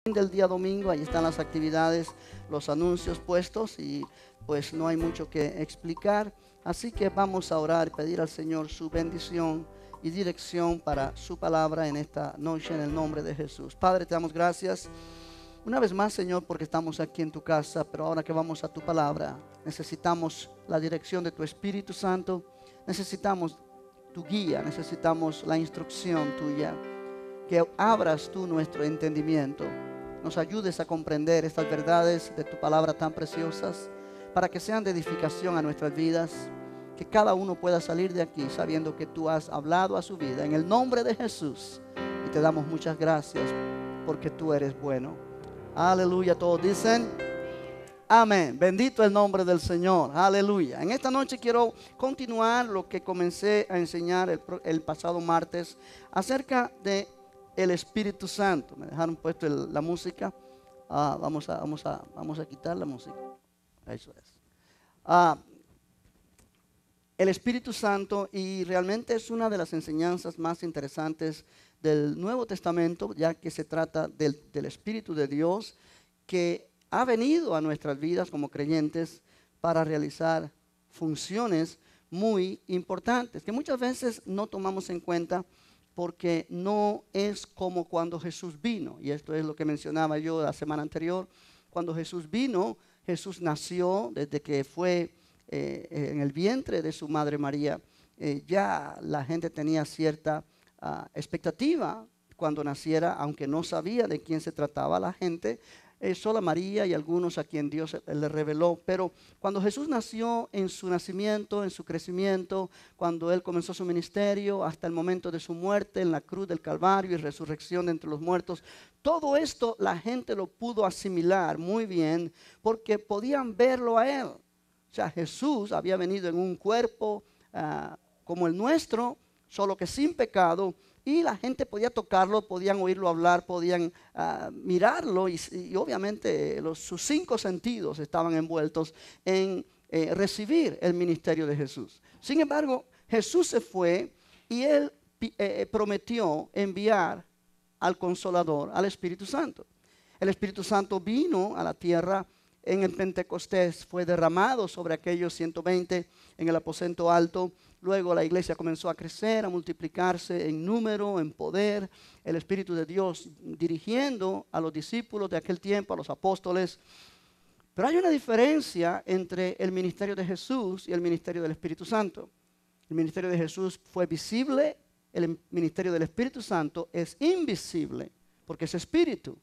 del día domingo, ahí están las actividades, los anuncios puestos y pues no hay mucho que explicar. Así que vamos a orar y pedir al Señor su bendición y dirección para su palabra en esta noche en el nombre de Jesús. Padre, te damos gracias una vez más, Señor, porque estamos aquí en tu casa, pero ahora que vamos a tu palabra, necesitamos la dirección de tu Espíritu Santo, necesitamos tu guía, necesitamos la instrucción tuya, que abras tú nuestro entendimiento, nos ayudes a comprender estas verdades de tu palabra tan preciosas, para que sean de edificación a nuestras vidas, que cada uno pueda salir de aquí sabiendo que tú has hablado a su vida, en el nombre de Jesús, y te damos muchas gracias, porque tú eres bueno. Aleluya, todos dicen amén. Bendito el nombre del Señor. Aleluya. En esta noche quiero continuar lo que comencé a enseñar el pasado martes acerca de el Espíritu Santo. Me dejaron puesto la música. Vamos a quitar la música. Eso es. El Espíritu Santo, y realmente es una de las enseñanzas más interesantes del Nuevo Testamento, ya que se trata del Espíritu de Dios que ha venido a nuestras vidas como creyentes para realizar funciones muy importantes, que muchas veces no tomamos en cuenta porque no es como cuando Jesús vino. Y esto es lo que mencionaba yo la semana anterior. Cuando Jesús vino, Jesús nació desde que fue en el vientre de su madre María. Ya la gente tenía cierta expectativa cuando naciera, aunque no sabía de quién se trataba la gente, solo María y algunos a quien Dios le reveló. Pero cuando Jesús nació, en su nacimiento, en su crecimiento, cuando Él comenzó su ministerio, hasta el momento de su muerte en la cruz del Calvario y resurrección de entre los muertos, todo esto la gente lo pudo asimilar muy bien porque podían verlo a Él. O sea, Jesús había venido en un cuerpo como el nuestro, solo que sin pecado, y la gente podía tocarlo, podían oírlo hablar, podían mirarlo, y obviamente sus 5 sentidos estaban envueltos en recibir el ministerio de Jesús. Sin embargo, Jesús se fue y Él prometió enviar al Consolador, al Espíritu Santo. El Espíritu Santo vino a la tierra en el Pentecostés, fue derramado sobre aquellos 120 en el aposento alto. Luego la iglesia comenzó a crecer, a multiplicarse en número, en poder. El Espíritu de Dios dirigiendo a los discípulos de aquel tiempo, a los apóstoles. Pero hay una diferencia entre el ministerio de Jesús y el ministerio del Espíritu Santo. El ministerio de Jesús fue visible, el ministerio del Espíritu Santo es invisible, porque es espíritu.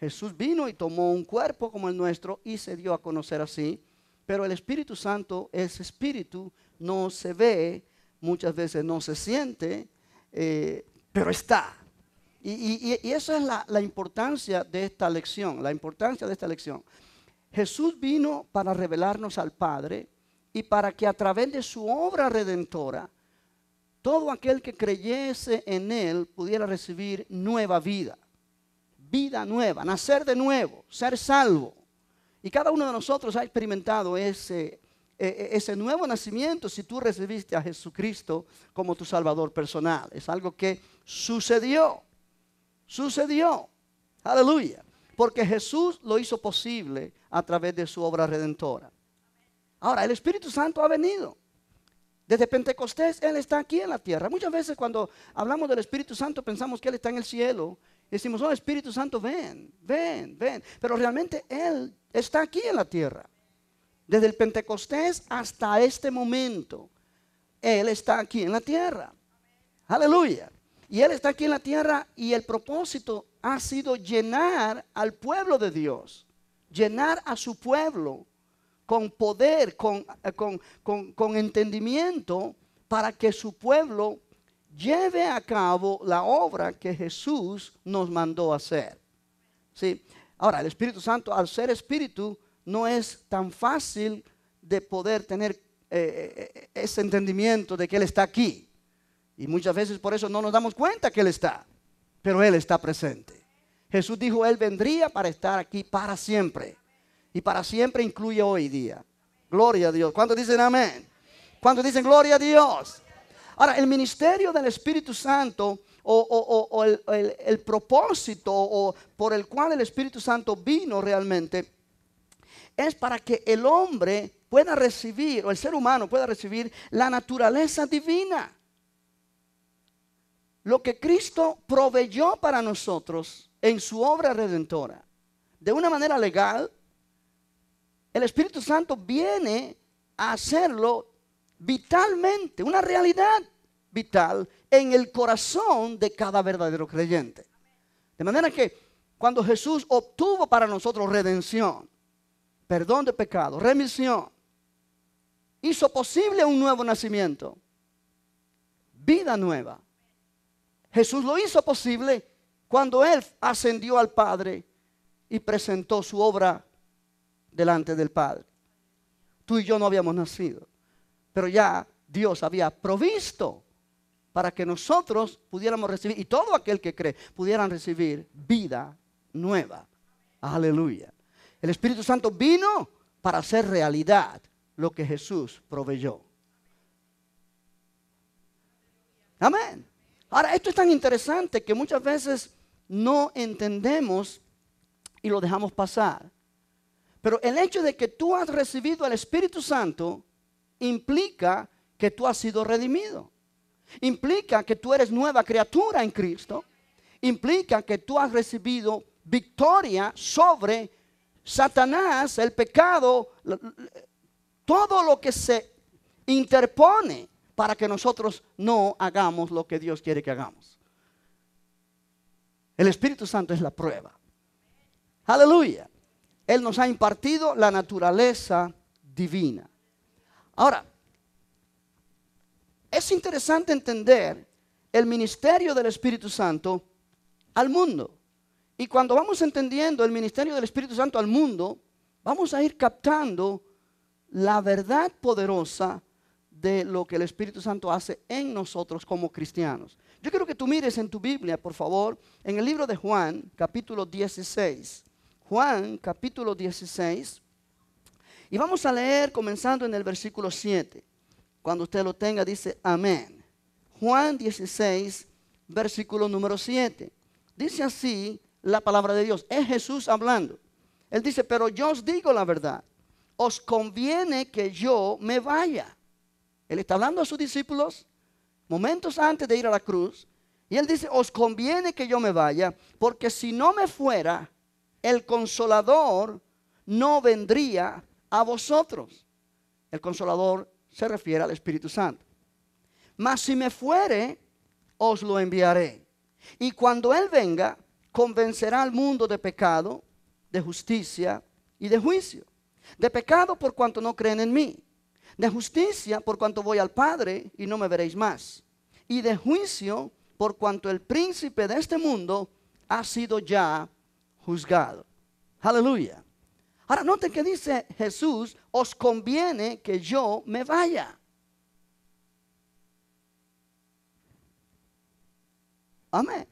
Jesús vino y tomó un cuerpo como el nuestro y se dio a conocer así. Pero el Espíritu Santo es espíritu, no se ve, muchas veces no se siente, pero está. Y esa es la importancia de esta lección, la importancia de esta lección. Jesús vino para revelarnos al Padre y para que a través de su obra redentora, todo aquel que creyese en Él pudiera recibir nueva vida. Vida nueva, nacer de nuevo, ser salvo. Y cada uno de nosotros ha experimentado ese nuevo nacimiento si tú recibiste a Jesucristo como tu Salvador personal. Es algo que sucedió. Aleluya. Porque Jesús lo hizo posible a través de su obra redentora. Ahora, el Espíritu Santo ha venido. Desde Pentecostés, Él está aquí en la tierra. Muchas veces cuando hablamos del Espíritu Santo pensamos que Él está en el cielo. Decimos, oh Espíritu Santo, ven. Pero realmente Él está aquí en la tierra. Desde el Pentecostés hasta este momento, Él está aquí en la tierra. Aleluya. Y Él está aquí en la tierra y el propósito ha sido llenar al pueblo de Dios. Llenar a su pueblo con poder, con entendimiento, para que su pueblo lleve a cabo la obra que Jesús nos mandó hacer. ¿Sí? Ahora, el Espíritu Santo, al ser espíritu, no es tan fácil de poder tener ese entendimiento de que Él está aquí. Y muchas veces por eso no nos damos cuenta que Él está, pero Él está presente. Jesús dijo, Él vendría para estar aquí para siempre. Y para siempre incluye hoy día. Gloria a Dios. ¿Cuántos dicen amén? ¿Cuántos dicen gloria a Dios? Ahora, el ministerio del Espíritu Santo el propósito o por el cual el Espíritu Santo vino realmente es para que el hombre pueda recibir, o el ser humano pueda recibir la naturaleza divina. Lo que Cristo proveyó para nosotros en su obra redentora, de una manera legal, el Espíritu Santo viene a hacerlo vitalmente, una realidad vital en el corazón de cada verdadero creyente. De manera que cuando Jesús obtuvo para nosotros redención, perdón de pecado, remisión, hizo posible un nuevo nacimiento, vida nueva. Jesús lo hizo posible cuando Él ascendió al Padre y presentó su obra delante del Padre. Tú y yo no habíamos nacido, pero ya Dios había provisto para que nosotros pudiéramos recibir, y todo aquel que cree, pudieran recibir vida nueva. Aleluya. El Espíritu Santo vino para hacer realidad lo que Jesús proveyó. Amén. Ahora, esto es tan interesante que muchas veces no entendemos y lo dejamos pasar. Pero el hecho de que tú has recibido el Espíritu Santo implica que tú has sido redimido. Implica que tú eres nueva criatura en Cristo. Implica que tú has recibido victoria sobre Satanás, el pecado, todo lo que se interpone para que nosotros no hagamos lo que Dios quiere que hagamos. El Espíritu Santo es la prueba. Aleluya. Él nos ha impartido la naturaleza divina. Ahora, es interesante entender el ministerio del Espíritu Santo al mundo. Y cuando vamos entendiendo el ministerio del Espíritu Santo al mundo, vamos a ir captando la verdad poderosa de lo que el Espíritu Santo hace en nosotros como cristianos. Yo quiero que tú mires en tu Biblia, por favor, en el libro de Juan, capítulo 16. Juan, capítulo 16. Y vamos a leer comenzando en el versículo 7. Cuando usted lo tenga, dice amén. Juan 16, versículo número 7. Dice así la palabra de Dios. Es Jesús hablando. Él dice, pero yo os digo la verdad. Os conviene que yo me vaya. Él está hablando a sus discípulos momentos antes de ir a la cruz. Y él dice, os conviene que yo me vaya, porque si no me fuera, el Consolador no vendría a vosotros. El Consolador se refiere al Espíritu Santo. Mas si me fuere, os lo enviaré. Y cuando Él venga, convencerá al mundo de pecado, de justicia y de juicio. De pecado por cuanto no creen en mí. De justicia por cuanto voy al Padre y no me veréis más. Y de juicio por cuanto el príncipe de este mundo ha sido ya juzgado. Aleluya. Ahora noten que dice Jesús, os conviene que yo me vaya. Amén.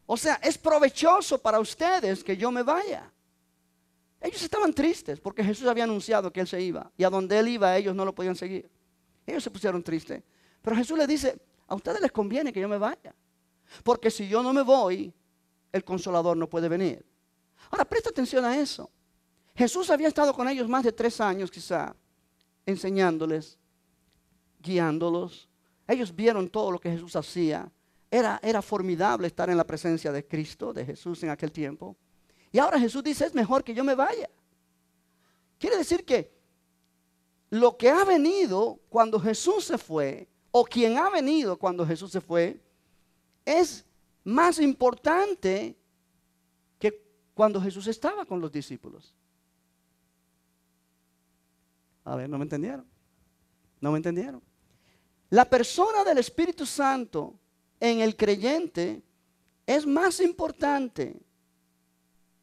O sea, es provechoso para ustedes que yo me vaya. Ellos estaban tristes porque Jesús había anunciado que Él se iba. Y a donde Él iba ellos no lo podían seguir. Ellos se pusieron tristes. Pero Jesús les dice, a ustedes les conviene que yo me vaya. Porque si yo no me voy, el Consolador no puede venir. Ahora presta atención a eso. Jesús había estado con ellos más de 3 años quizá, enseñándoles, guiándolos. Ellos vieron todo lo que Jesús hacía. Era formidable estar en la presencia de Cristo, de Jesús en aquel tiempo. Y ahora Jesús dice, es mejor que yo me vaya. Quiere decir que lo que ha venido cuando Jesús se fue, o quien ha venido cuando Jesús se fue, es más importante que cuando Jesús estaba con los discípulos. A ver, ¿no me entendieron? ¿No me entendieron? La persona del Espíritu Santo en el creyente es más importante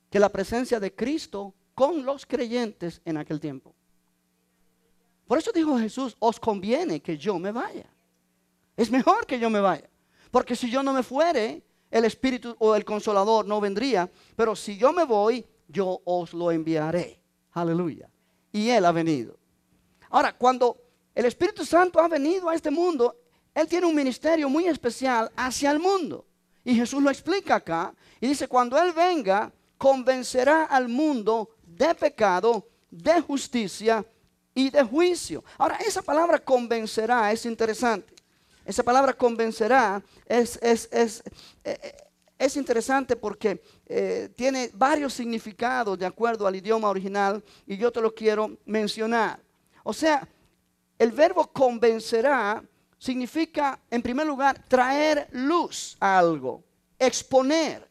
que la presencia de Cristo con los creyentes en aquel tiempo. Por eso dijo Jesús, os conviene que yo me vaya. Es mejor que yo me vaya. Porque si yo no me fuere, el Espíritu o el Consolador no vendría. Pero si yo me voy, yo os lo enviaré. Aleluya. Y Él ha venido. Ahora, cuando el Espíritu Santo ha venido a este mundo, Él tiene un ministerio muy especial hacia el mundo. Y Jesús lo explica acá. Y dice, cuando Él venga, convencerá al mundo de pecado, de justicia y de juicio. Ahora, esa palabra convencerá es interesante. Esa palabra convencerá es interesante porque tiene varios significados de acuerdo al idioma original y yo te lo quiero mencionar. O sea, el verbo convencerá significa, en primer lugar, traer luz a algo, exponer.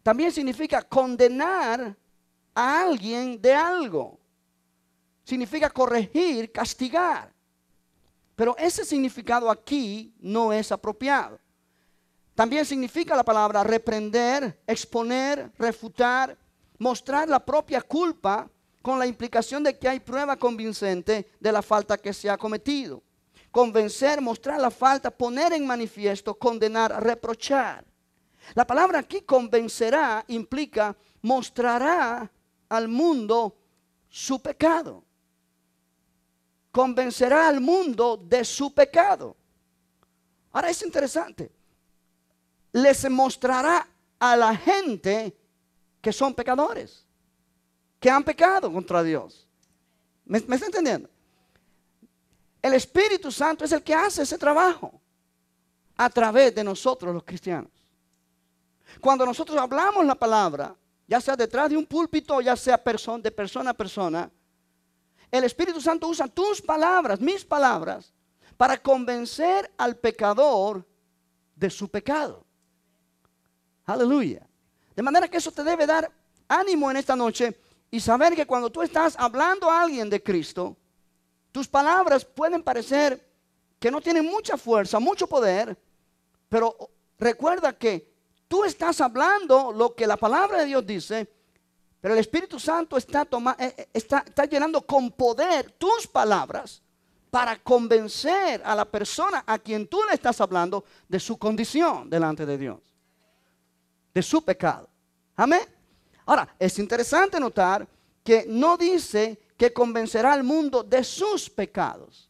También significa condenar a alguien de algo. Significa corregir, castigar. Pero ese significado aquí no es apropiado. También significa la palabra reprender, exponer, refutar, mostrar la propia culpa con la implicación de que hay prueba convincente de la falta que se ha cometido. Convencer, mostrar la falta, poner en manifiesto, condenar, reprochar. La palabra aquí convencerá implica mostrará al mundo su pecado. Convencerá al mundo de su pecado. Ahora es interesante. Les mostrará a la gente que son pecadores, que han pecado contra Dios. ¿Me está entendiendo? El Espíritu Santo es el que hace ese trabajo a través de nosotros los cristianos. Cuando nosotros hablamos la palabra, ya sea detrás de un púlpito, ya sea de persona a persona, el Espíritu Santo usa tus palabras, mis palabras, para convencer al pecador de su pecado. Aleluya. De manera que eso te debe dar ánimo en esta noche y saber que cuando tú estás hablando a alguien de Cristo, tus palabras pueden parecer que no tienen mucha fuerza, mucho poder, pero recuerda que tú estás hablando lo que la palabra de Dios dice, pero el Espíritu Santo está llenando con poder tus palabras para convencer a la persona a quien tú le estás hablando de su condición delante de Dios, de su pecado. Amén. Ahora, es interesante notar que no dice que convencerá al mundo de sus pecados.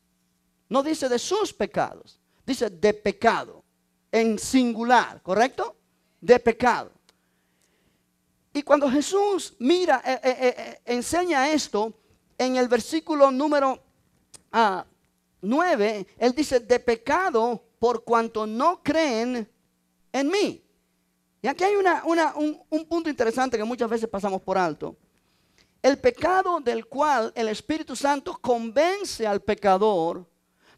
No dice de sus pecados, dice de pecado, en singular, ¿correcto? De pecado. Y cuando Jesús enseña esto, en el versículo número 9, Él dice, de pecado por cuanto no creen en mí. Y aquí hay un punto interesante que muchas veces pasamos por alto. El pecado del cual el Espíritu Santo convence al pecador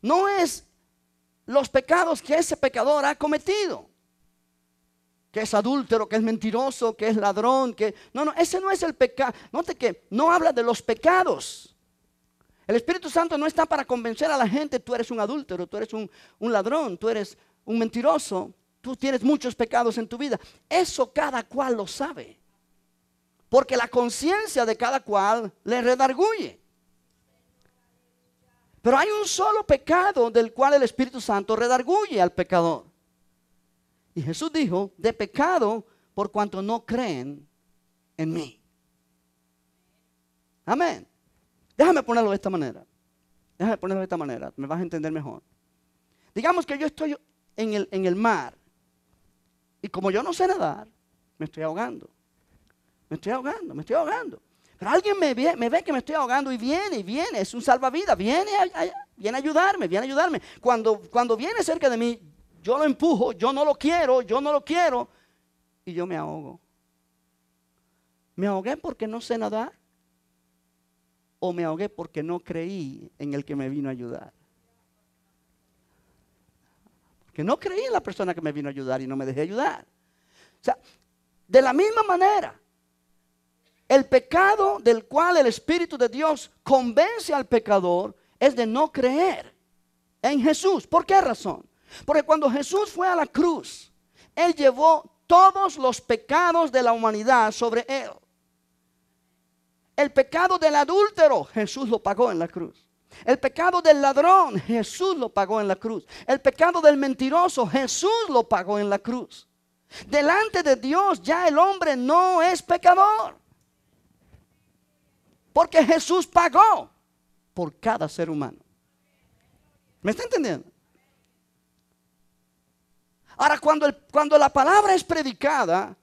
no es los pecados que ese pecador ha cometido. Que es adúltero, que es mentiroso, que es ladrón, No, ese no es el pecado. Note que no habla de los pecados. El Espíritu Santo no está para convencer a la gente, tú eres un adúltero, tú eres un ladrón, tú eres un mentiroso, tú tienes muchos pecados en tu vida. Eso cada cual lo sabe. Porque la conciencia de cada cual le redarguye. Pero hay un solo pecado del cual el Espíritu Santo redarguye al pecador. Y Jesús dijo, de pecado por cuanto no creen en mí. Amén. Déjame ponerlo de esta manera. Me vas a entender mejor. Digamos que yo estoy en el mar. Y como yo no sé nadar, me estoy ahogando. Pero alguien me ve que me estoy ahogando y viene, es un salvavidas, viene a ayudarme. Cuando viene cerca de mí, yo lo empujo, yo no lo quiero, y yo me ahogo. ¿Me ahogué porque no sé nadar? ¿O me ahogué porque no creí en el que me vino a ayudar? Porque no creí en la persona que me vino a ayudar y no me dejé ayudar. O sea, de la misma manera, el pecado del cual el Espíritu de Dios convence al pecador es de no creer en Jesús. ¿Por qué razón? Porque cuando Jesús fue a la cruz, Él llevó todos los pecados de la humanidad sobre Él. El pecado del adúltero, Jesús lo pagó en la cruz. El pecado del ladrón, Jesús lo pagó en la cruz. El pecado del mentiroso, Jesús lo pagó en la cruz. Delante de Dios ya el hombre no es pecador. Porque Jesús pagó por cada ser humano. ¿Me está entendiendo? Ahora, cuando la palabra es predicada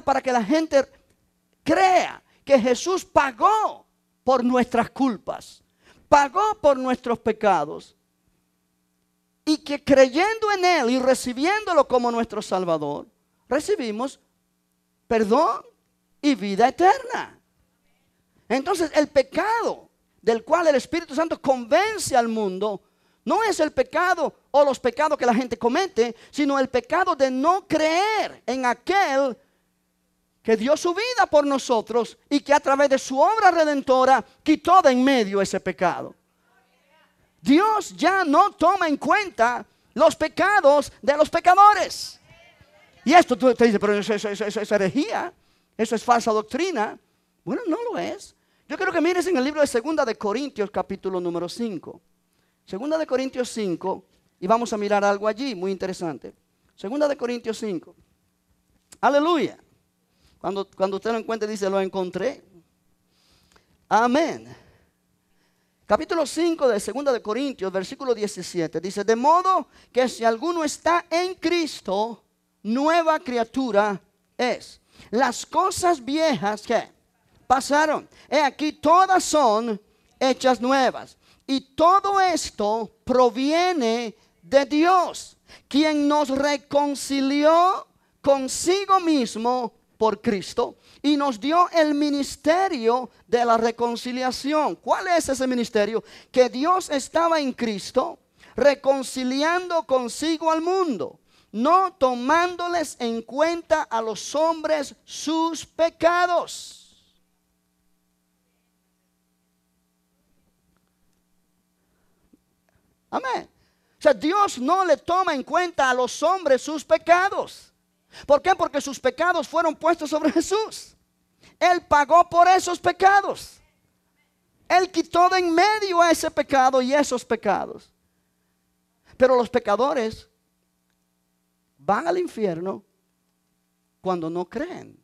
para que la gente crea que Jesús pagó por nuestras culpas, pagó por nuestros pecados, y que creyendo en Él y recibiéndolo como nuestro Salvador, recibimos perdón y vida eterna. Entonces el pecado del cual el Espíritu Santo convence al mundo no es el pecado o los pecados que la gente comete, sino el pecado de no creer en aquel que dio su vida por nosotros y que a través de su obra redentora quitó de en medio ese pecado. Dios ya no toma en cuenta los pecados de los pecadores. Y esto tú te dices, pero eso es herejía, eso es falsa doctrina. Bueno, no lo es. Yo quiero que mires en el libro de 2 de Corintios, capítulo número 5. 2 de Corintios 5, y vamos a mirar algo allí muy interesante. 2 de Corintios 5. Aleluya. Cuando usted lo encuentre, dice, lo encontré. Amén. Capítulo 5 de 2 de Corintios, versículo 17, dice, de modo que si alguno está en Cristo, nueva criatura es. Las cosas viejas, ¿qué? Pasaron. He aquí, todas son hechas nuevas. Y todo esto proviene de Dios, quien nos reconcilió consigo mismo por Cristo y nos dio el ministerio de la reconciliación. ¿Cuál es ese ministerio? Que Dios estaba en Cristo reconciliando consigo al mundo, no tomándoles en cuenta a los hombres sus pecados. Amén. O sea, Dios no le toma en cuenta a los hombres sus pecados. ¿Por qué? Porque sus pecados fueron puestos sobre Jesús. Él pagó por esos pecados. Él quitó de en medio a ese pecado y esos pecados. Pero los pecadores van al infierno cuando no creen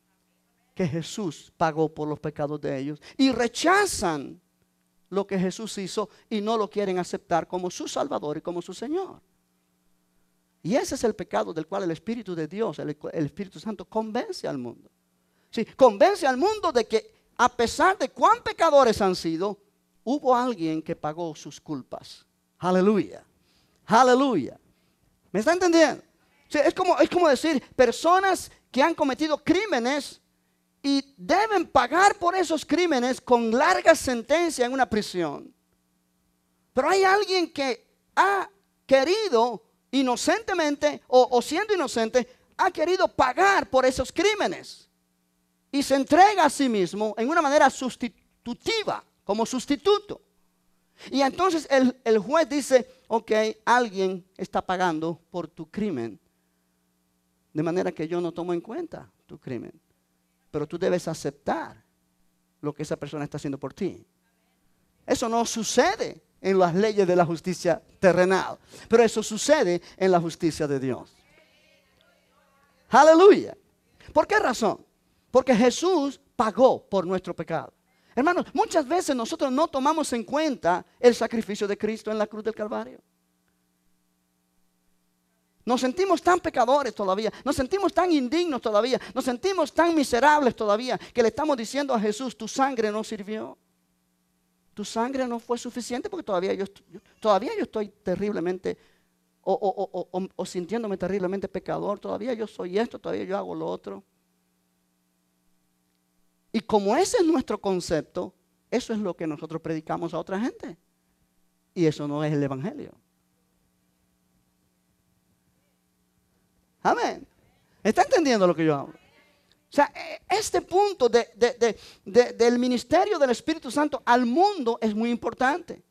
que Jesús pagó por los pecados de ellos y rechazan lo que Jesús hizo y no lo quieren aceptar como su Salvador y como su Señor. Y ese es el pecado del cual el Espíritu de Dios, el Espíritu Santo, convence al mundo. Sí, convence al mundo de que a pesar de cuán pecadores han sido, hubo alguien que pagó sus culpas. Aleluya. Aleluya. ¿Me está entendiendo? Sí, es como decir, personas que han cometido crímenes y deben pagar por esos crímenes con larga sentencia en una prisión. Pero hay alguien que ha querido inocentemente o siendo inocente, ha querido pagar por esos crímenes y se entrega a sí mismo en una manera sustitutiva, como sustituto. Y entonces el juez dice, ok, alguien está pagando por tu crimen, de manera que yo no tomo en cuenta tu crimen, pero tú debes aceptar lo que esa persona está haciendo por ti. Eso no sucede en las leyes de la justicia terrenal, pero eso sucede en la justicia de Dios. Aleluya. ¿Por qué razón? Porque Jesús pagó por nuestro pecado. Hermanos, muchas veces nosotros no tomamos en cuenta el sacrificio de Cristo en la cruz del Calvario. Nos sentimos tan pecadores todavía, nos sentimos tan indignos todavía, nos sentimos tan miserables todavía, que le estamos diciendo a Jesús, tu sangre no sirvió. Tu sangre no fue suficiente porque todavía yo estoy terriblemente o sintiéndome terriblemente pecador. Todavía yo soy esto, todavía yo hago lo otro. Y como ese es nuestro concepto, eso es lo que nosotros predicamos a otra gente. Y eso no es el evangelio. Amén. ¿Está entendiendo lo que yo hablo? O sea, este punto del ministerio del Espíritu Santo al mundo es muy importante.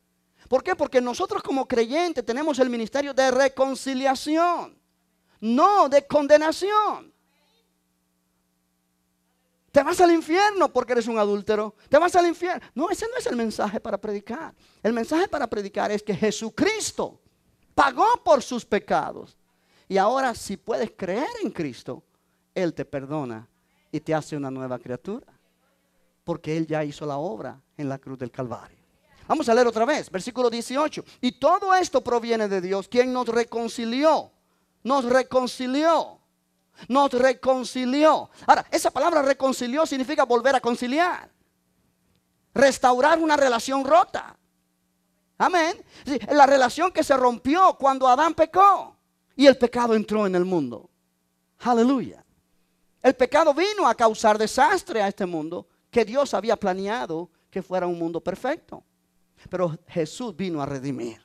¿Por qué? Porque nosotros como creyentes tenemos el ministerio de reconciliación, no de condenación. Te vas al infierno porque eres un adúltero. Te vas al infierno. No, ese no es el mensaje para predicar. El mensaje para predicar es que Jesucristo pagó por sus pecados. Y ahora si puedes creer en Cristo, Él te perdona y te hace una nueva criatura, porque Él ya hizo la obra en la cruz del Calvario. Vamos a leer otra vez, versículo 18. Y todo esto proviene de Dios, quien nos reconcilió nos reconcilió. Nos reconcilió. Ahora, esa palabra reconcilió significa volver a conciliar. Restaurar una relación rota. Amén. Sí, la relación que se rompió cuando Adán pecó y el pecado entró en el mundo. Aleluya. El pecado vino a causar desastre a este mundo que Dios había planeado que fuera un mundo perfecto. Pero Jesús vino a redimir.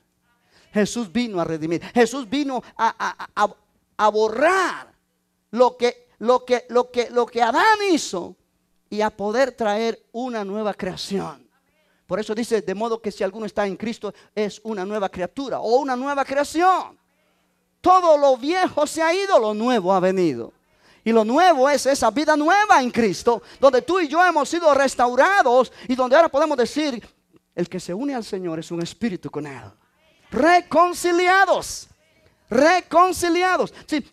Jesús vino a redimir. Jesús vino a borrar lo que Adán hizo y a poder traer una nueva creación. Por eso dice, de modo que si alguno está en Cristo es una nueva criatura o una nueva creación. Todo lo viejo se ha ido, lo nuevo ha venido. Y lo nuevo es esa vida nueva en Cristo, donde tú y yo hemos sido restaurados y donde ahora podemos decir, el que se une al Señor es un espíritu con Él. Reconciliados. Reconciliados. Sí,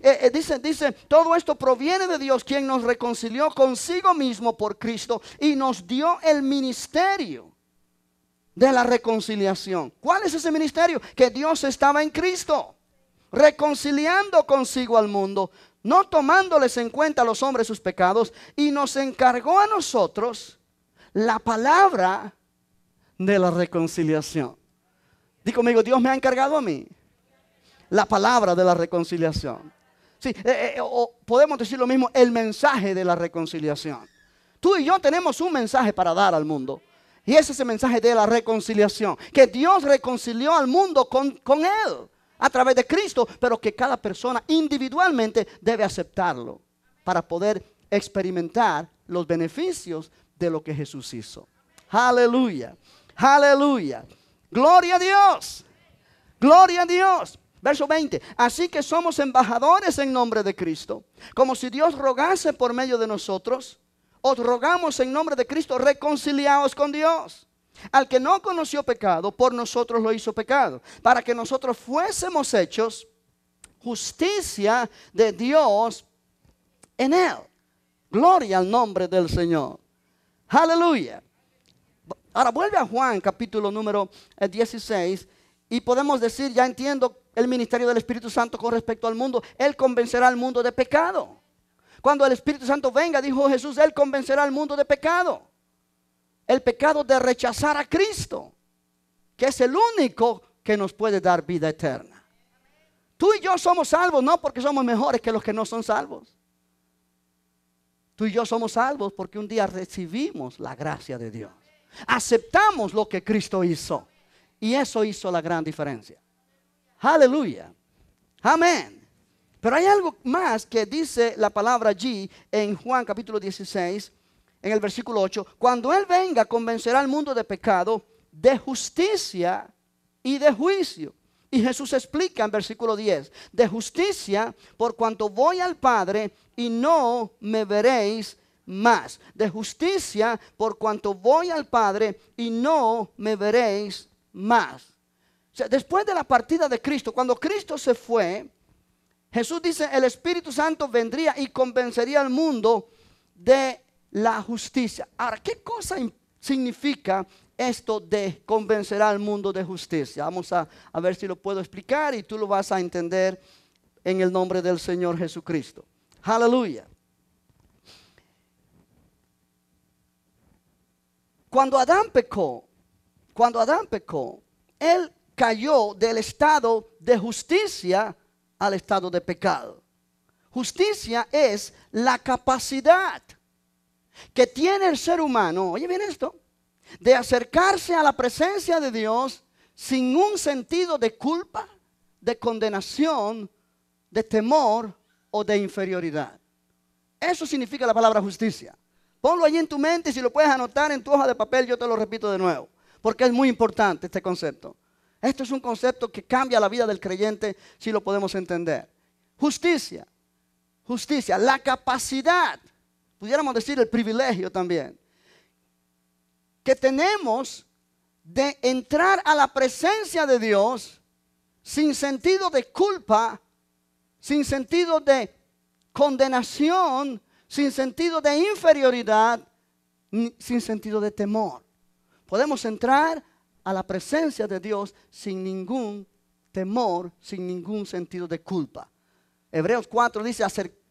dice, todo esto proviene de Dios, quien nos reconcilió consigo mismo por Cristo y nos dio el ministerio de la reconciliación. ¿Cuál es ese ministerio? Que Dios estaba en Cristo, reconciliando consigo al mundo, no tomándoles en cuenta a los hombres sus pecados, y nos encargó a nosotros la palabra de la reconciliación. Di conmigo, Dios me ha encargado a mí la palabra de la reconciliación. Sí, o podemos decir lo mismo, el mensaje de la reconciliación. Tú y yo tenemos un mensaje para dar al mundo. Y ese es el mensaje de la reconciliación. Que Dios reconcilió al mundo con Él a través de Cristo, pero que cada persona individualmente debe aceptarlo para poder experimentar los beneficios de lo que Jesús hizo. Aleluya, aleluya. Gloria a Dios, gloria a Dios. Verso 20, así que somos embajadores en nombre de Cristo, como si Dios rogase por medio de nosotros. Os rogamos en nombre de Cristo, reconciliaos con Dios. Al que no conoció pecado, por nosotros lo hizo pecado, para que nosotros fuésemos hechos justicia de Dios en Él. Gloria al nombre del Señor. Aleluya. Ahora vuelve a Juan capítulo número 16 y podemos decir, ya entiendo el ministerio del Espíritu Santo con respecto al mundo. Él convencerá al mundo de pecado. Cuando el Espíritu Santo venga, dijo Jesús, Él convencerá al mundo de pecado. El pecado de rechazar a Cristo, que es el único que nos puede dar vida eterna. Tú y yo somos salvos, no porque somos mejores que los que no son salvos. Tú y yo somos salvos porque un día recibimos la gracia de Dios. Aceptamos lo que Cristo hizo. Y eso hizo la gran diferencia. Aleluya. Amén. Pero hay algo más que dice la palabra allí en Juan capítulo 16, en el versículo 8. Cuando Él venga, convencerá al mundo de pecado, de justicia y de juicio. Y Jesús explica en versículo 10, de justicia por cuanto voy al Padre y no me veréis más. De justicia por cuanto voy al Padre y no me veréis más. O sea, después de la partida de Cristo, cuando Cristo se fue, Jesús dice, el Espíritu Santo vendría y convencería al mundo de la justicia. Ahora, ¿qué cosa significa esto de convencer al mundo de justicia? Vamos a ver si lo puedo explicar y tú lo vas a entender en el nombre del Señor Jesucristo. Aleluya. Cuando Adán pecó, Él cayó del estado de justicia al estado de pecado. Justicia es la capacidad que tiene el ser humano, oye bien esto, de acercarse a la presencia de Dios sin un sentido de culpa, de condenación, de temor o de inferioridad. Eso significa la palabra justicia. Ponlo allí en tu mente y si lo puedes anotar en tu hoja de papel, yo te lo repito de nuevo, porque es muy importante este concepto. Esto es un concepto que cambia la vida del creyente si lo podemos entender. Justicia, justicia, la capacidad, pudiéramos decir el privilegio también, que tenemos de entrar a la presencia de Dios sin sentido de culpa, sin sentido de condenación, sin sentido de inferioridad, sin sentido de temor. Podemos entrar a la presencia de Dios sin ningún temor, sin ningún sentido de culpa. Hebreos 4 dice,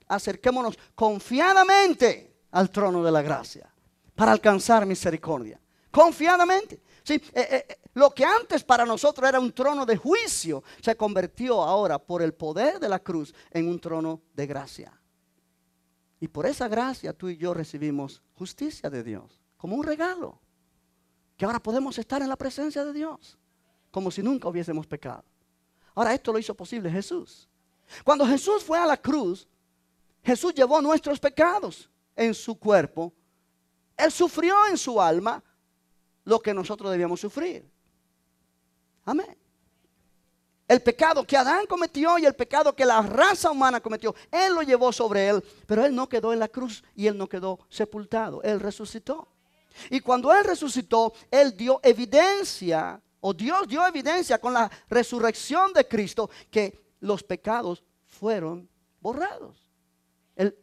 acerquémonos confiadamente al trono de la gracia para alcanzar misericordia. Confiadamente. Sí, lo que antes para nosotros era un trono de juicio, se convirtió ahora por el poder de la cruz en un trono de gracia. Y por esa gracia tú y yo recibimos justicia de Dios, como un regalo. Que ahora podemos estar en la presencia de Dios, como si nunca hubiésemos pecado. Ahora esto lo hizo posible Jesús. Cuando Jesús fue a la cruz, Jesús llevó nuestros pecados en su cuerpo. Él sufrió en su alma lo que nosotros debíamos sufrir. Amén. El pecado que Adán cometió y el pecado que la raza humana cometió, Él lo llevó sobre Él. Pero Él no quedó en la cruz y Él no quedó sepultado. Él resucitó. Y cuando Él resucitó, Él dio evidencia, o Dios dio evidencia con la resurrección de Cristo, que los pecados fueron borrados.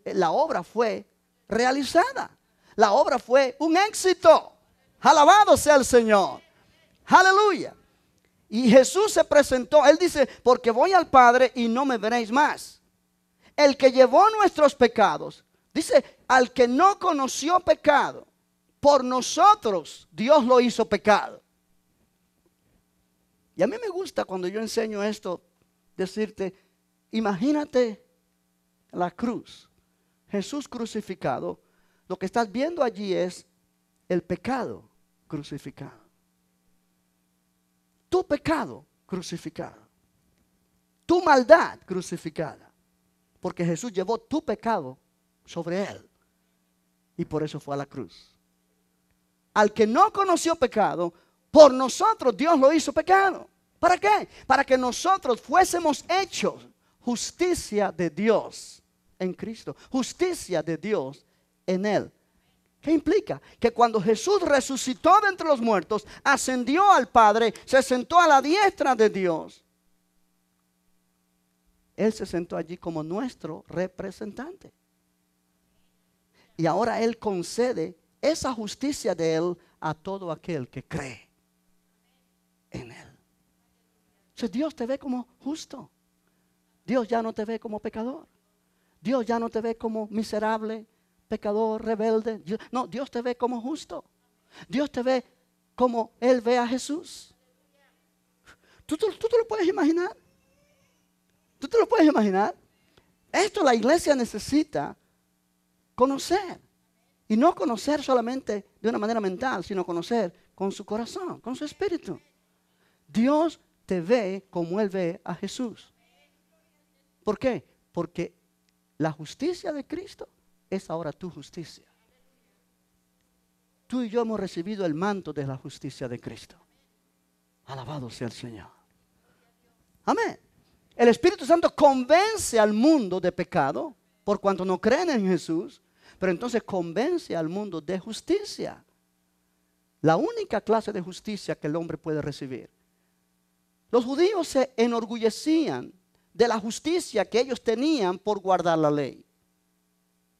La obra fue realizada. La obra fue un éxito. Alabado sea el Señor. Aleluya. Y Jesús se presentó. Él dice, porque voy al Padre y no me veréis más. El que llevó nuestros pecados. Dice, al que no conoció pecado, por nosotros Dios lo hizo pecado. Y a mí me gusta cuando yo enseño esto, decirte, imagínate la cruz. Jesús crucificado. Lo que estás viendo allí es el pecado crucificado. Tu pecado crucificado. Tu maldad crucificada. Porque Jesús llevó tu pecado sobre Él. Y por eso fue a la cruz. Al que no conoció pecado, por nosotros Dios lo hizo pecado. ¿Para qué? Para que nosotros fuésemos hechos justicia de Dios en Cristo. Justicia de Dios en Él. ¿Qué implica? Que cuando Jesús resucitó de entre los muertos, ascendió al Padre, se sentó a la diestra de Dios. Él se sentó allí como nuestro representante. Y ahora Él concede esa justicia de Él a todo aquel que cree en Él. Entonces Dios te ve como justo. Dios ya no te ve como pecador. Dios ya no te ve como miserable, pecador, rebelde. No, Dios te ve como justo. Dios te ve como Él ve a Jesús. ¿Tú te lo puedes imaginar? ¿Tú te lo puedes imaginar? Esto la iglesia necesita conocer. Y no conocer solamente de una manera mental, sino conocer con su corazón, con su espíritu. Dios te ve como Él ve a Jesús. ¿Por qué? Porque la justicia de Cristo es ahora tu justicia. Tú y yo hemos recibido el manto de la justicia de Cristo. Alabado sea el Señor. Amén. El Espíritu Santo convence al mundo de pecado por cuanto no creen en Jesús. Pero entonces convence al mundo de justicia. La única clase de justicia que el hombre puede recibir. Los judíos se enorgullecían de la justicia que ellos tenían por guardar la ley.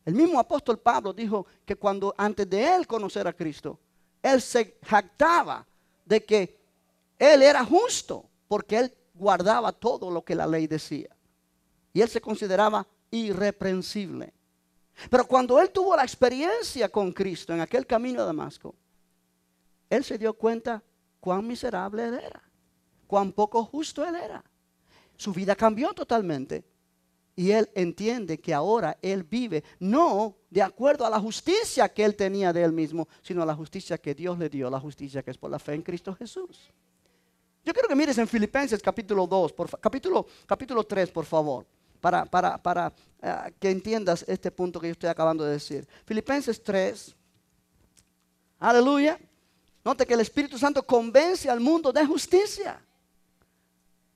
El mismo apóstol Pablo dijo que cuando antes de él conocer a Cristo, él se jactaba de que él era justo porque él guardaba todo lo que la ley decía. Y él se consideraba irreprensible. Pero cuando él tuvo la experiencia con Cristo en aquel camino a Damasco, él se dio cuenta cuán miserable él era, cuán poco justo él era. Su vida cambió totalmente y él entiende que ahora él vive no de acuerdo a la justicia que él tenía de él mismo, sino a la justicia que Dios le dio, la justicia que es por la fe en Cristo Jesús. Yo quiero que mires en Filipenses capítulo 2, capítulo 3, por favor. Para que entiendas este punto que yo estoy acabando de decir. Filipenses 3. Aleluya. Note que el Espíritu Santo convence al mundo de justicia.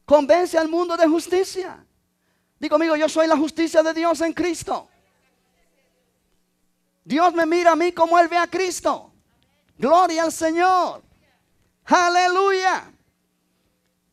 Convence al mundo de justicia. Digo, amigo, yo soy la justicia de Dios en Cristo. Dios me mira a mí como Él ve a Cristo. Gloria al Señor. Aleluya.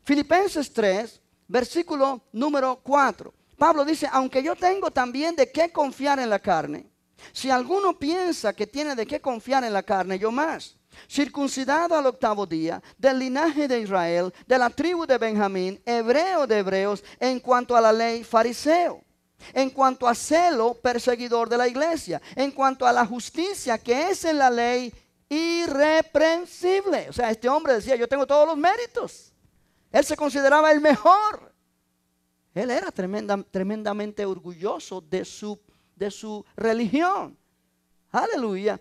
Filipenses 3, versículo número 4. Pablo dice, aunque yo tengo también de qué confiar en la carne, si alguno piensa que tiene de qué confiar en la carne, yo más. Circuncidado al 8º día, del linaje de Israel, de la tribu de Benjamín, hebreo de hebreos, en cuanto a la ley, fariseo. En cuanto a celo, perseguidor de la iglesia. En cuanto a la justicia que es en la ley, irreprensible. O sea, este hombre decía, yo tengo todos los méritos. Él se consideraba el mejor. Él era tremendamente orgulloso de su religión. Aleluya.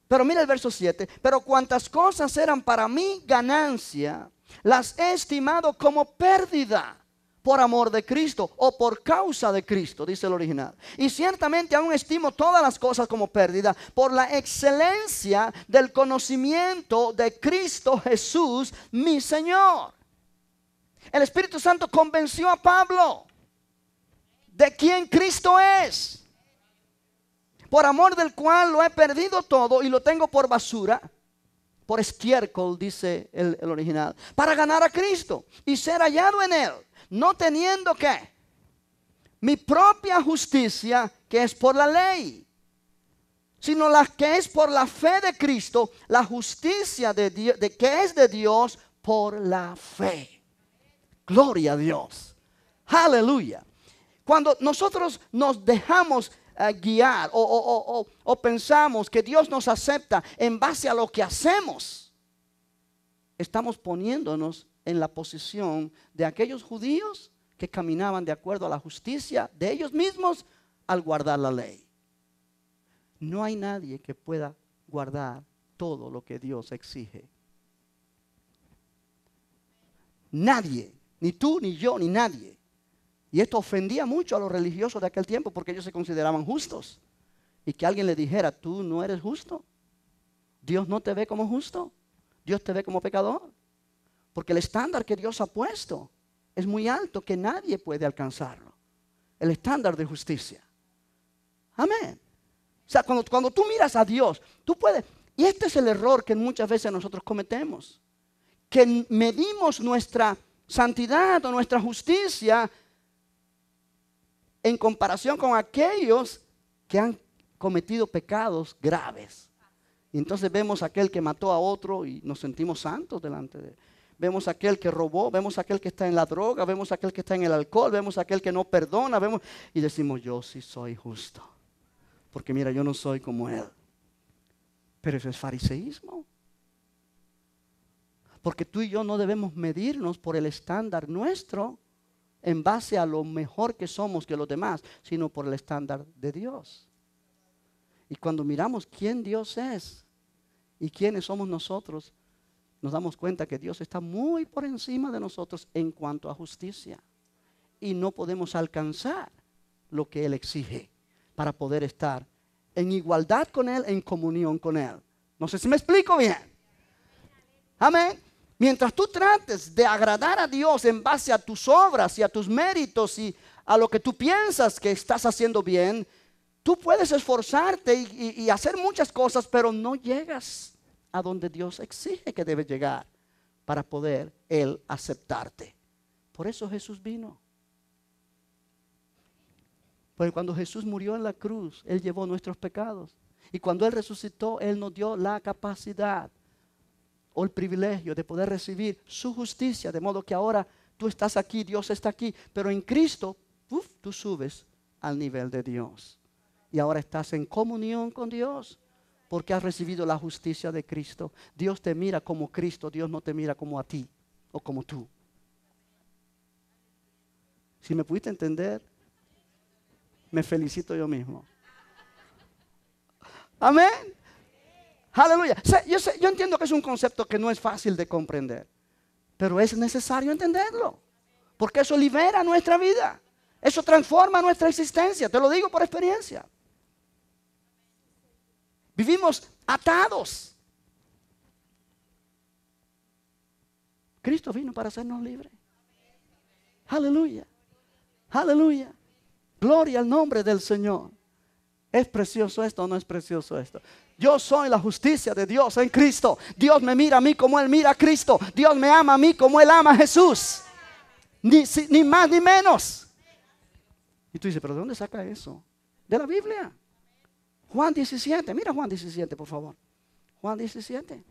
Pero mira el verso 7. Pero cuantas cosas eran para mí ganancia, las he estimado como pérdida por amor de Cristo o por causa de Cristo, dice el original. Y ciertamente aún estimo todas las cosas como pérdida por la excelencia del conocimiento de Cristo Jesús, mi Señor. El Espíritu Santo convenció a Pablo de quién Cristo es, por amor del cual lo he perdido todo y lo tengo por basura, por estiércol, dice el original, para ganar a Cristo y ser hallado en Él, no teniendo que mi propia justicia, que es por la ley, sino la que es por la fe de Cristo, la justicia de Dios, que es de Dios por la fe. Gloria a Dios. Aleluya. Cuando nosotros nos dejamos guiar o pensamos que Dios nos acepta en base a lo que hacemos, estamos poniéndonos en la posición de aquellos judíos que caminaban de acuerdo a la justicia de ellos mismos al guardar la ley. No hay nadie que pueda guardar todo lo que Dios exige. Nadie, ni tú, ni yo, ni nadie. Y esto ofendía mucho a los religiosos de aquel tiempo porque ellos se consideraban justos. Y que alguien le dijera, tú no eres justo. Dios no te ve como justo. Dios te ve como pecador. Porque el estándar que Dios ha puesto es muy alto, que nadie puede alcanzarlo. El estándar de justicia. Amén. O sea, cuando tú miras a Dios, tú puedes. Y este es el error que muchas veces nosotros cometemos. Que medimos nuestra santidad o nuestra justicia en comparación con aquellos que han cometido pecados graves. Y entonces vemos a aquel que mató a otro y nos sentimos santos delante de él. Vemos a aquel que robó, vemos a aquel que está en la droga, vemos a aquel que está en el alcohol, vemos a aquel que no perdona, y decimos, yo sí soy justo. Porque mira, yo no soy como él. Pero eso es fariseísmo. Porque tú y yo no debemos medirnos por el estándar nuestro en base a lo mejor que somos que los demás, sino por el estándar de Dios. Y cuando miramos quién Dios es y quiénes somos nosotros, nos damos cuenta que Dios está muy por encima de nosotros en cuanto a justicia. Y no podemos alcanzar lo que Él exige para poder estar en igualdad con Él, en comunión con Él. No sé si me explico bien. Amén. Mientras tú trates de agradar a Dios en base a tus obras y a tus méritos y a lo que tú piensas que estás haciendo bien, tú puedes esforzarte y hacer muchas cosas, pero no llegas a donde Dios exige que debes llegar para poder Él aceptarte. Por eso Jesús vino. Porque cuando Jesús murió en la cruz, Él llevó nuestros pecados. Y cuando Él resucitó, Él nos dio la capacidad o el privilegio de poder recibir su justicia, de modo que ahora tú estás aquí, Dios está aquí, pero en Cristo, tú subes al nivel de Dios. Y ahora estás en comunión con Dios, porque has recibido la justicia de Cristo. Dios te mira como Cristo, Dios no te mira como a ti o como tú. Si me pudiste entender, me felicito yo mismo. Amén. Aleluya. Yo entiendo que es un concepto que no es fácil de comprender, pero es necesario entenderlo, porque eso libera nuestra vida, eso transforma nuestra existencia. Te lo digo por experiencia. Vivimos atados. Cristo vino para hacernos libres. Aleluya. Aleluya. Gloria al nombre del Señor. ¿Es precioso esto o no es precioso esto? Yo soy la justicia de Dios en Cristo. Dios me mira a mí como Él mira a Cristo. Dios me ama a mí como Él ama a Jesús. Ni más ni menos. Y tú dices, ¿pero de dónde saca eso? De la Biblia. Juan 17. Mira Juan 17, por favor. Juan 17.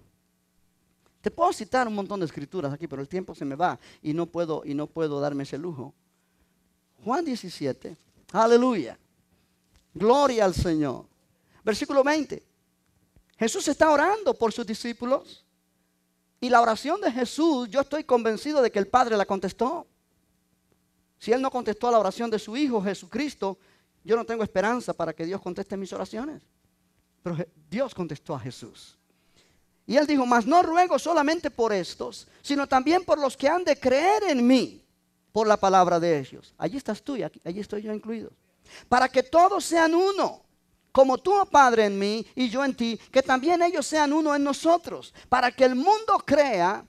Te puedo citar un montón de escrituras aquí, pero el tiempo se me va y no puedo darme ese lujo. Juan 17. Aleluya. Gloria al Señor. Versículo 20. Jesús está orando por sus discípulos. Y la oración de Jesús, yo estoy convencido de que el Padre la contestó. Si Él no contestó la oración de su Hijo Jesucristo, yo no tengo esperanza para que Dios conteste mis oraciones. Pero Dios contestó a Jesús. Y Él dijo, mas no ruego solamente por estos, sino también por los que han de creer en mí, por la palabra de ellos. Allí estás tú y allí estoy yo incluido. Para que todos sean uno, como tú, oh Padre, en mí y yo en ti, que también ellos sean uno en nosotros, para que el mundo crea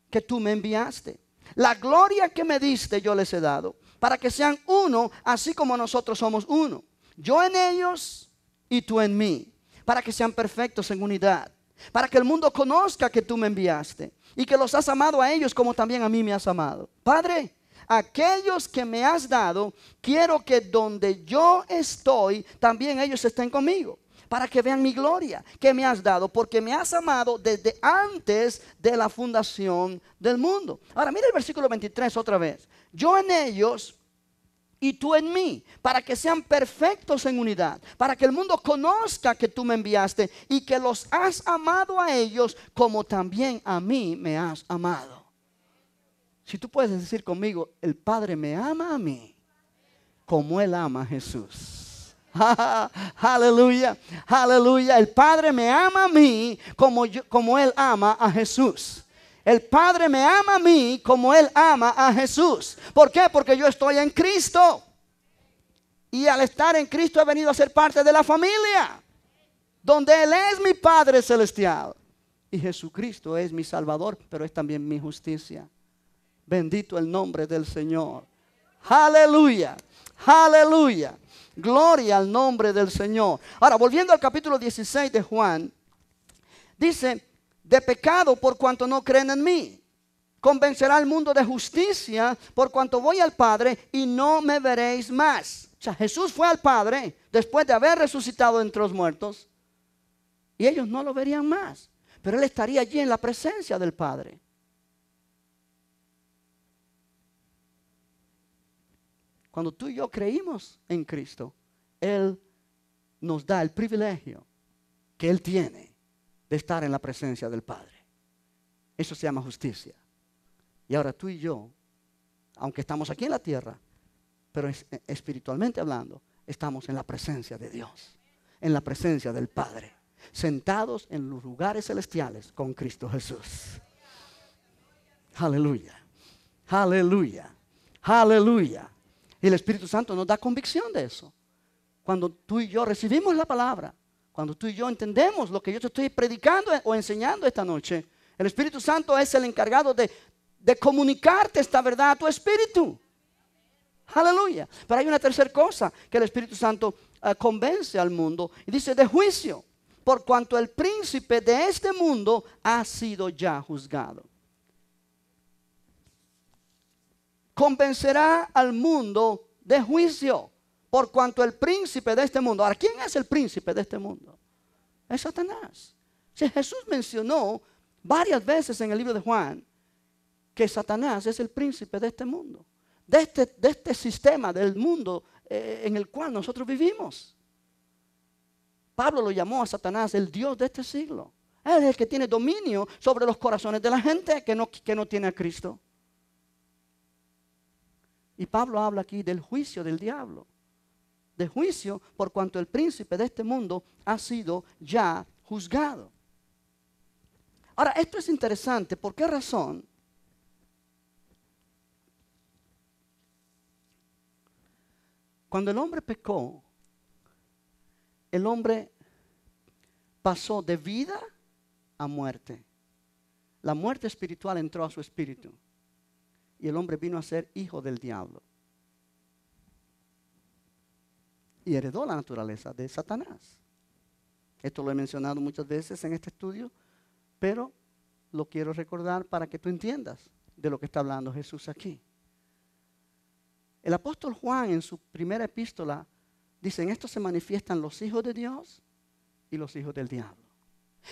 que tú me enviaste. La gloria que me diste yo les he dado, para que sean uno, así como nosotros somos uno. Yo en ellos y tú en mí, para que sean perfectos en unidad, para que el mundo conozca que tú me enviaste y que los has amado a ellos como también a mí me has amado. Padre, aquellos que me has dado, quiero que donde yo estoy, también ellos estén conmigo, para que vean mi gloria que me has dado, porque me has amado desde antes de la fundación del mundo. Ahora mira el versículo 23 otra vez. Yo en ellos y tú en mí, para que sean perfectos en unidad, para que el mundo conozca que tú me enviaste y que los has amado a ellos como también a mí me has amado. Si tú puedes decir conmigo, el Padre me ama a mí como Él ama a Jesús. Aleluya, aleluya. El Padre me ama a mí como Él ama a Jesús. El Padre me ama a mí como Él ama a Jesús. ¿Por qué? Porque yo estoy en Cristo. Y al estar en Cristo he venido a ser parte de la familia, donde Él es mi Padre celestial. Y Jesucristo es mi Salvador, pero es también mi justicia. Bendito el nombre del Señor. Aleluya, aleluya. Gloria al nombre del Señor. Ahora, volviendo al capítulo 16 de Juan, dice, de pecado por cuanto no creen en mí. Convencerá al mundo de justicia por cuanto voy al Padre y no me veréis más. O sea, Jesús fue al Padre después de haber resucitado entre los muertos y ellos no lo verían más. Pero Él estaría allí en la presencia del Padre. Cuando tú y yo creímos en Cristo, Él nos da el privilegio que Él tiene de estar en la presencia del Padre. Eso se llama justicia. Y ahora tú y yo, aunque estamos aquí en la tierra, pero espiritualmente hablando, estamos en la presencia de Dios, en la presencia del Padre, sentados en los lugares celestiales con Cristo Jesús. Aleluya, aleluya, aleluya. Y el Espíritu Santo nos da convicción de eso. Cuando tú y yo recibimos la palabra, cuando tú y yo entendemos lo que yo te estoy predicando o enseñando esta noche, el Espíritu Santo es el encargado de comunicarte esta verdad a tu espíritu. Aleluya. Pero hay una tercera cosa que el Espíritu Santo convence al mundo. Y dice, de juicio, por cuanto el príncipe de este mundo ha sido ya juzgado. Convencerá al mundo de juicio, por cuanto el príncipe de este mundo. Ahora, ¿quién es el príncipe de este mundo? Es Satanás. Si Jesús mencionó varias veces en el libro de Juan que Satanás es el príncipe de este mundo, de este sistema del mundo en el cual nosotros vivimos. Pablo lo llamó a Satanás el Dios de este siglo. Él es el que tiene dominio sobre los corazones de la gente que no tiene a Cristo. Y Pablo habla aquí del juicio del diablo. De juicio por cuanto el príncipe de este mundo ha sido ya juzgado. Ahora, esto es interesante. ¿Por qué razón? Cuando el hombre pecó, el hombre pasó de vida a muerte. La muerte espiritual entró a su espíritu. Y el hombre vino a ser hijo del diablo. Y heredó la naturaleza de Satanás. Esto lo he mencionado muchas veces en este estudio, pero lo quiero recordar para que tú entiendas de lo que está hablando Jesús aquí. El apóstol Juan en su primera epístola dice, en esto se manifiestan los hijos de Dios y los hijos del diablo.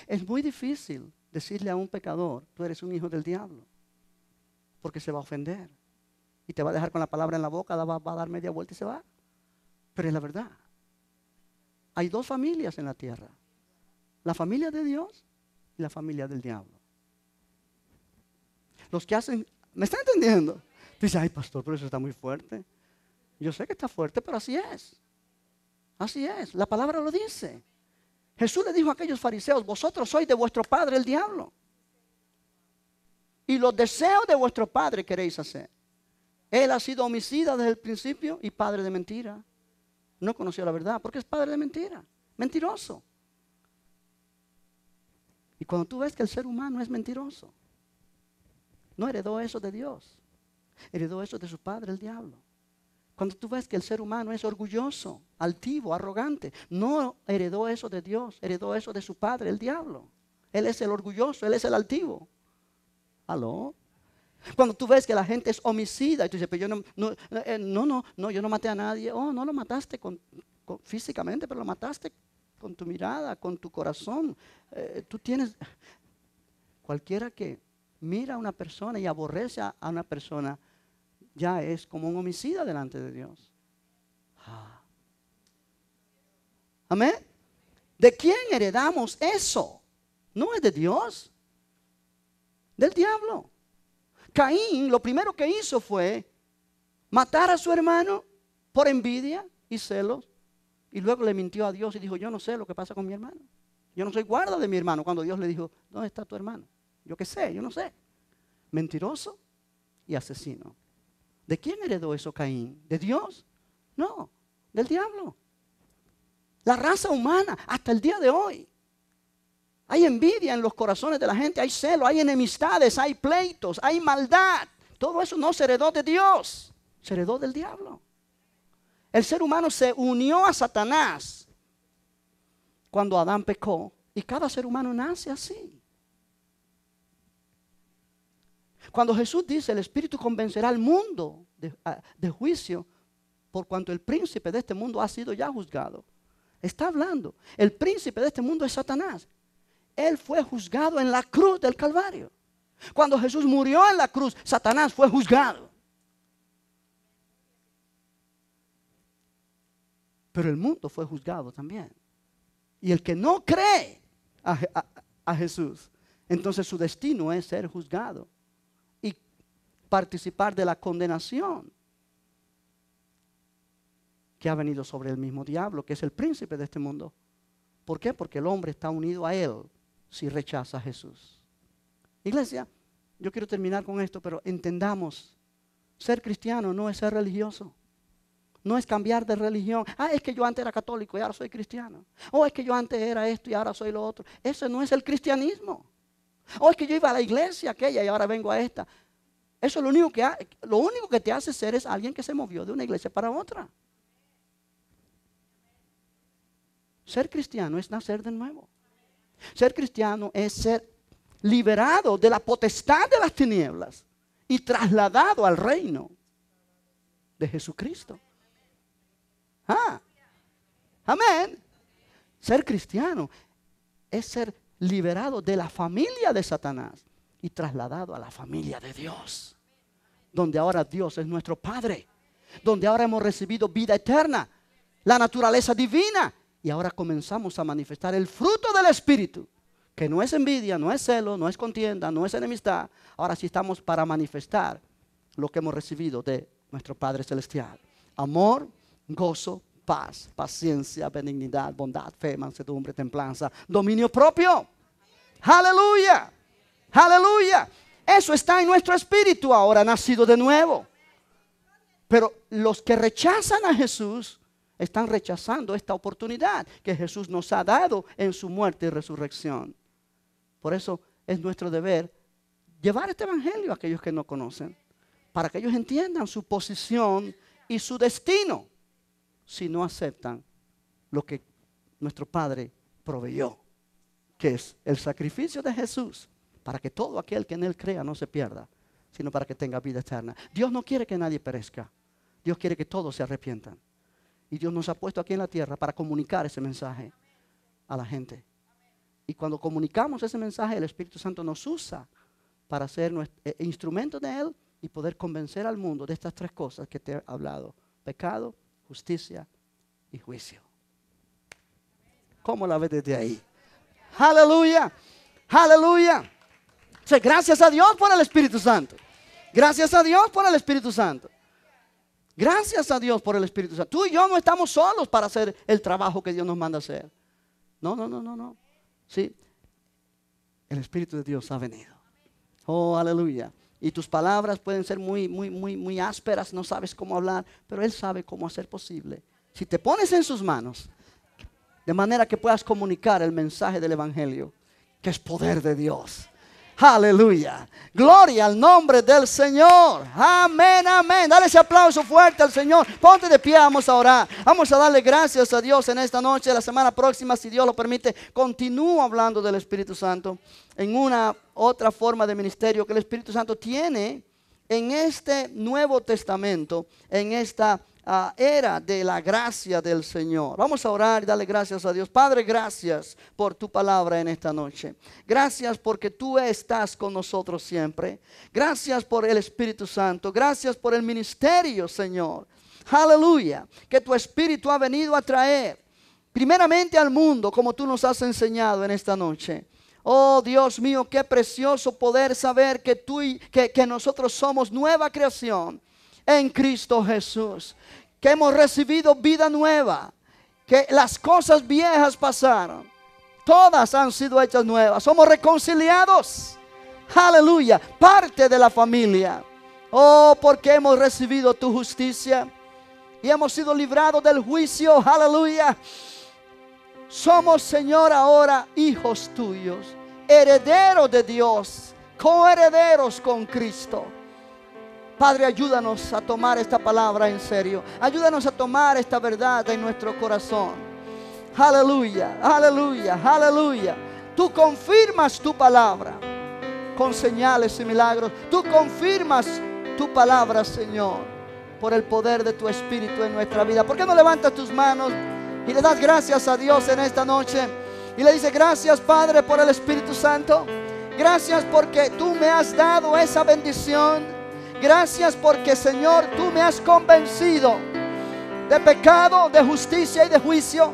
Es muy difícil decirle a un pecador, tú eres un hijo del diablo, porque se va a ofender y te va a dejar con la palabra en la boca, va a dar media vuelta y se va. Pero es la verdad. Hay dos familias en la tierra. La familia de Dios y la familia del diablo. Los que hacen, ¿me está entendiendo? Dice, ay pastor, pero eso está muy fuerte. Yo sé que está fuerte, pero así es. Así es, la palabra lo dice. Jesús le dijo a aquellos fariseos, vosotros sois de vuestro padre el diablo. Y los deseos de vuestro padre queréis hacer. Él ha sido homicida desde el principio y padre de mentira. No conoció la verdad porque es padre de mentira. Mentiroso. Y cuando tú ves que el ser humano es mentiroso, no heredó eso de Dios. Heredó eso de su padre, el diablo. Cuando tú ves que el ser humano es orgulloso, altivo, arrogante, no heredó eso de Dios, heredó eso de su padre, el diablo. Él es el orgulloso, él es el altivo. ¿Aló? Cuando tú ves que la gente es homicida y tú dices, pero yo no maté a nadie. Oh, no lo mataste físicamente, pero lo mataste con tu mirada, con tu corazón. Tú tienes, cualquiera que mira a una persona y aborrece a una persona, ya es como un homicida delante de Dios. Amén. ¿De quién heredamos eso? No es de Dios, del diablo. Caín lo primero que hizo fue matar a su hermano por envidia y celos. Y luego le mintió a Dios y dijo, yo no sé lo que pasa con mi hermano. Yo no soy guarda de mi hermano. Cuando Dios le dijo, ¿dónde está tu hermano? Yo qué sé, yo no sé. Mentiroso y asesino. ¿De quién heredó eso Caín? ¿De Dios? No, del diablo. La raza humana hasta el día de hoy. Hay envidia en los corazones de la gente, hay celo, hay enemistades, hay pleitos, hay maldad. Todo eso no se heredó de Dios, se heredó del diablo. El ser humano se unió a Satanás cuando Adán pecó y cada ser humano nace así. Cuando Jesús dice, el Espíritu convencerá al mundo de juicio por cuanto el príncipe de este mundo ha sido ya juzgado. Está hablando, el príncipe de este mundo es Satanás. Él fue juzgado en la cruz del Calvario. Cuando Jesús murió en la cruz, Satanás fue juzgado. Pero el mundo fue juzgado también. Y el que no cree a Jesús, entonces su destino es ser juzgado y participar de la condenación que ha venido sobre el mismo diablo, que es el príncipe de este mundo. ¿Por qué? Porque el hombre está unido a él si rechaza a Jesús. Iglesia, yo quiero terminar con esto, pero entendamos, ser cristiano no es ser religioso. No es cambiar de religión. Es que yo antes era católico y ahora soy cristiano. O es que yo antes era esto y ahora soy lo otro. Eso no es el cristianismo. O es que yo iba a la iglesia aquella y ahora vengo a esta. Eso lo único que te hace ser es alguien que se movió de una iglesia para otra. Ser cristiano es nacer de nuevo. Ser cristiano es ser liberado de la potestad de las tinieblas y trasladado al reino de Jesucristo. Amén. Ser cristiano es ser liberado de la familia de Satanás y trasladado a la familia de Dios, donde ahora Dios es nuestro Padre, donde ahora hemos recibido vida eterna, la naturaleza divina. Y ahora comenzamos a manifestar el fruto del Espíritu, que no es envidia, no es celo, no es contienda, no es enemistad. Ahora sí estamos para manifestar lo que hemos recibido de nuestro Padre Celestial. Amor, gozo, paz, paciencia, benignidad, bondad, fe, mansedumbre, templanza, dominio propio. Aleluya, aleluya. Eso está en nuestro espíritu ahora, nacido de nuevo. Pero los que rechazan a Jesús están rechazando esta oportunidad que Jesús nos ha dado en su muerte y resurrección. Por eso es nuestro deber llevar este evangelio a aquellos que no conocen, para que ellos entiendan su posición y su destino, si no aceptan lo que nuestro Padre proveyó, que es el sacrificio de Jesús, para que todo aquel que en Él crea no se pierda, sino para que tenga vida eterna. Dios no quiere que nadie perezca. Dios quiere que todos se arrepientan. Y Dios nos ha puesto aquí en la tierra para comunicar ese mensaje a la gente. Y cuando comunicamos ese mensaje, el Espíritu Santo nos usa para ser instrumentos de Él y poder convencer al mundo de estas tres cosas que te he hablado: pecado, justicia y juicio. ¿Cómo la ves desde ahí? Aleluya, aleluya. O sea, gracias a Dios por el Espíritu Santo. Gracias a Dios por el Espíritu Santo. Gracias a Dios por el Espíritu Santo. Tú y yo no estamos solos para hacer el trabajo que Dios nos manda hacer. No, no, no, no, no. Sí, el Espíritu de Dios ha venido. Oh, aleluya. Y tus palabras pueden ser muy ásperas, no sabes cómo hablar, pero Él sabe cómo hacer posible. Si te pones en sus manos, de manera que puedas comunicar el mensaje del Evangelio, que es poder de Dios. Aleluya. Gloria al nombre del Señor. Amén, amén. Dale ese aplauso fuerte al Señor. Ponte de pie, vamos a orar. Vamos a darle gracias a Dios en esta noche. La semana próxima, si Dios lo permite, continúo hablando del Espíritu Santo en una otra forma de ministerio que el Espíritu Santo tiene en este Nuevo Testamento, en esta era de la gracia del Señor. Vamos a orar y darle gracias a Dios. Padre, gracias por tu palabra en esta noche. Gracias porque tú estás con nosotros siempre. Gracias por el Espíritu Santo. Gracias por el ministerio, Señor. Aleluya. Que tu Espíritu ha venido a traer primeramente al mundo, como tú nos has enseñado en esta noche. Oh Dios mío, qué precioso poder saber que que nosotros somos nueva creación en Cristo Jesús, que hemos recibido vida nueva, que las cosas viejas pasaron, todas han sido hechas nuevas, somos reconciliados, aleluya, parte de la familia. Oh, porque hemos recibido tu justicia y hemos sido librados del juicio, aleluya. Somos, Señor, ahora hijos tuyos, herederos de Dios, coherederos con Cristo. Padre, ayúdanos a tomar esta palabra en serio. Ayúdanos a tomar esta verdad en nuestro corazón. Aleluya, aleluya, aleluya. Tú confirmas tu palabra con señales y milagros. Tú confirmas tu palabra, Señor, por el poder de tu Espíritu en nuestra vida. ¿Por qué no levantas tus manos y le das gracias a Dios en esta noche? Y le dices: gracias, Padre, por el Espíritu Santo. Gracias porque tú me has dado esa bendición. Gracias porque, Señor, tú me has convencido de pecado, de justicia y de juicio.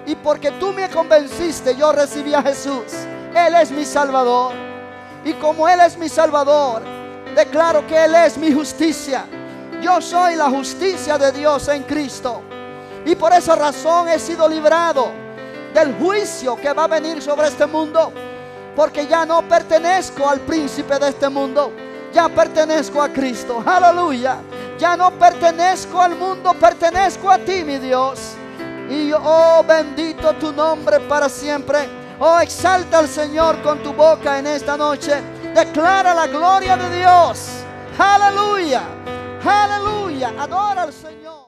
Y porque tú me convenciste, yo recibí a Jesús. Él es mi Salvador. Y como Él es mi Salvador, declaro que Él es mi justicia. Yo soy la justicia de Dios en Cristo. Y por esa razón he sido librado del juicio que va a venir sobre este mundo. Porque ya no pertenezco al príncipe de este mundo. Ya pertenezco a Cristo, aleluya. Ya no pertenezco al mundo, pertenezco a ti, mi Dios. Y oh, bendito tu nombre para siempre. Oh, exalta al Señor con tu boca en esta noche. Declara la gloria de Dios. Aleluya, aleluya. Adora al Señor.